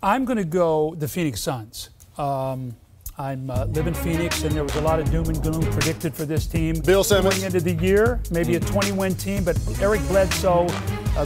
I'm going to go the Phoenix Suns. I live in Phoenix, and there was a lot of doom and gloom predicted for this team. Bill Simmons. Going into the year, maybe a 20-win team, but Eric Bledsoe,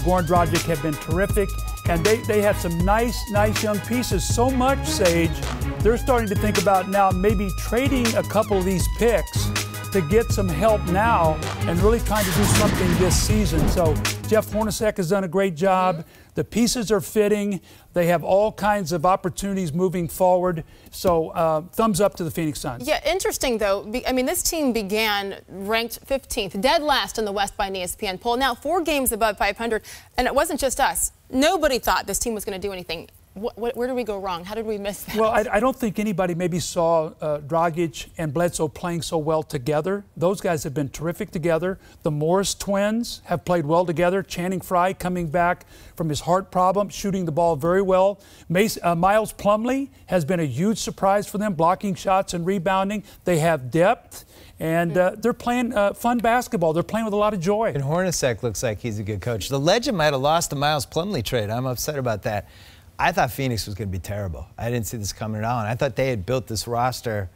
Goran Dragic have been terrific, and they have some nice young pieces. So much, Sage, they're starting to think about now maybe trading a couple of these picks to get some help now and really trying to do something this season. So Jeff Hornacek has done a great job. The pieces are fitting. They have all kinds of opportunities moving forward. So thumbs up to the Phoenix Suns. Yeah, interesting though. I mean, this team began ranked 15th, dead last in the West by an ESPN poll. Now 4 games above 500, and it wasn't just us. Nobody thought this team was going to do anything. Where did we go wrong? How did we miss that? Well, I don't think anybody maybe saw Dragic and Bledsoe playing so well together. Those guys have been terrific together. The Morris twins have played well together. Channing Frye coming back from his heart problem, shooting the ball very well. Miles Plumlee has been a huge surprise for them, blocking shots and rebounding. They have depth. And they're playing fun basketball. They're playing with a lot of joy. And Hornacek looks like he's a good coach. The legend might have lost the Miles Plumlee trade. I'm upset about that. I thought Phoenix was going to be terrible. I didn't see this coming at all. And I thought they had built this roster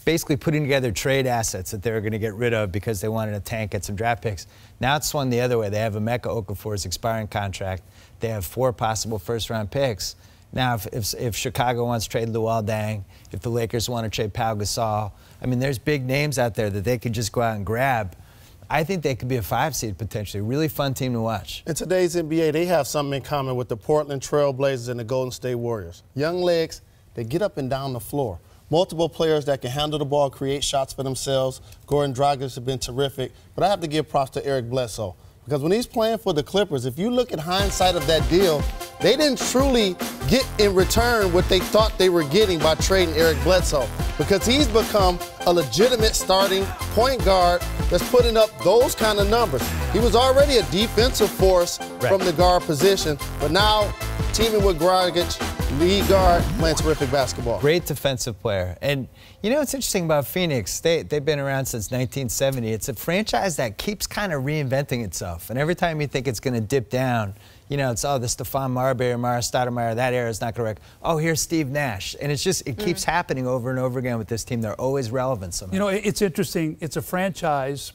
basically putting together trade assets that they were going to get rid of because they wanted to tank, get some draft picks. Now it's swung the other way. They have Emeka Okafor's expiring contract. They have 4 possible first-round picks. Now, if Chicago wants to trade Luol Deng, if the Lakers want to trade Pau Gasol, I mean, there's big names out there that they could just go out and grab. I think they could be a 5 seed potentially. Really fun team to watch. In today's NBA, they have something in common with the Portland Trail Blazers and the Golden State Warriors. Young legs, they get up and down the floor. Multiple players that can handle the ball, create shots for themselves. Goran Dragic has been terrific. But I have to give props to Eric Bledsoe. Because when he's playing for the Clippers, if you look at hindsight of that deal, they didn't truly get in return what they thought they were getting by trading Eric Bledsoe. Because he's become a legitimate starting point guard that's putting up those kind of numbers. He was already a defensive force from the guard position, but now teaming with Dragic, lead guard, playing terrific basketball. Great defensive player. And you know what's interesting about Phoenix? They've been around since 1970. It's a franchise that keeps kind of reinventing itself. And every time you think it's going to dip down, you know, it's, oh, the Stephon Marbury, Mara Stoudemire, that era is not going to work. Oh, here's Steve Nash. And it's just, it keeps happening over and over again with this team. They're always relevant somehow. You know, it's interesting. It's a franchise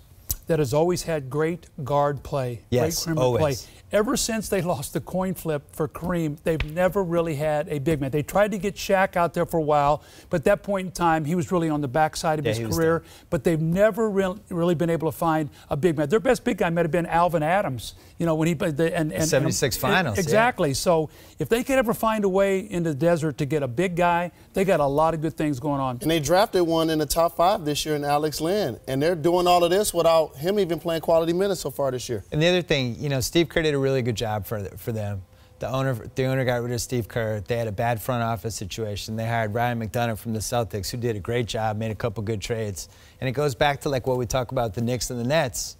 that has always had great guard play, yes, great perimeter play. Ever since they lost the coin flip for Kareem, they've never really had a big man. They tried to get Shaq out there for a while, but at that point in time, he was really on the backside of his career. But they've never really been able to find a big man. Their best big guy might have been Alvin Adams, you know, when he played the 76 finals. Exactly. So if they could ever find a way in the desert to get a big guy, they got a lot of good things going on. And they drafted one in the top 5 this year in Alex Len. And they're doing all of this without him even playing quality minutes so far this year. And the other thing, you know, Steve Kerr did a really good job for them. The owner got rid of Steve Kerr. They had a bad front office situation. They hired Ryan McDonough from the Celtics, who did a great job, made a couple good trades. And it goes back to like what we talk about the Knicks and the Nets.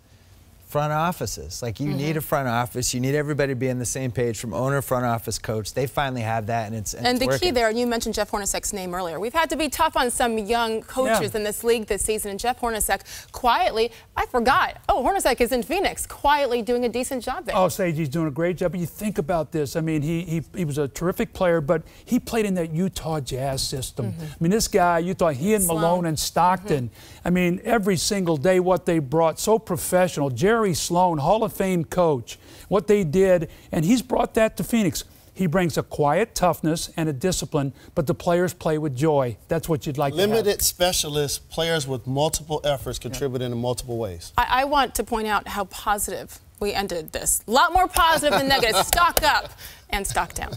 Front offices. Like, you need a front office. You need everybody to be on the same page, from owner, front office, coach. They finally have that, and it's And the working. key there, and you mentioned Jeff Hornacek's name earlier. We've had to be tough on some young coaches in this league this season, and Jeff Hornacek quietly, I forgot, oh, Hornacek is in Phoenix, quietly doing a decent job there. Oh, Sage, he's doing a great job. But you think about this. I mean, he was a terrific player, but he played in that Utah Jazz system. I mean, this guy, you thought he and Malone and Stockton, I mean, every single day what they brought, so professional. Jerry Sloan, Hall of Fame coach, what they did, and he's brought that to Phoenix. He brings a quiet toughness and a discipline, but the players play with joy. That's what you'd like to have. Limited specialists, players with multiple efforts contributing in multiple ways. I want to point out how positive we ended this. A lot more positive than negative. Stock up and stock down.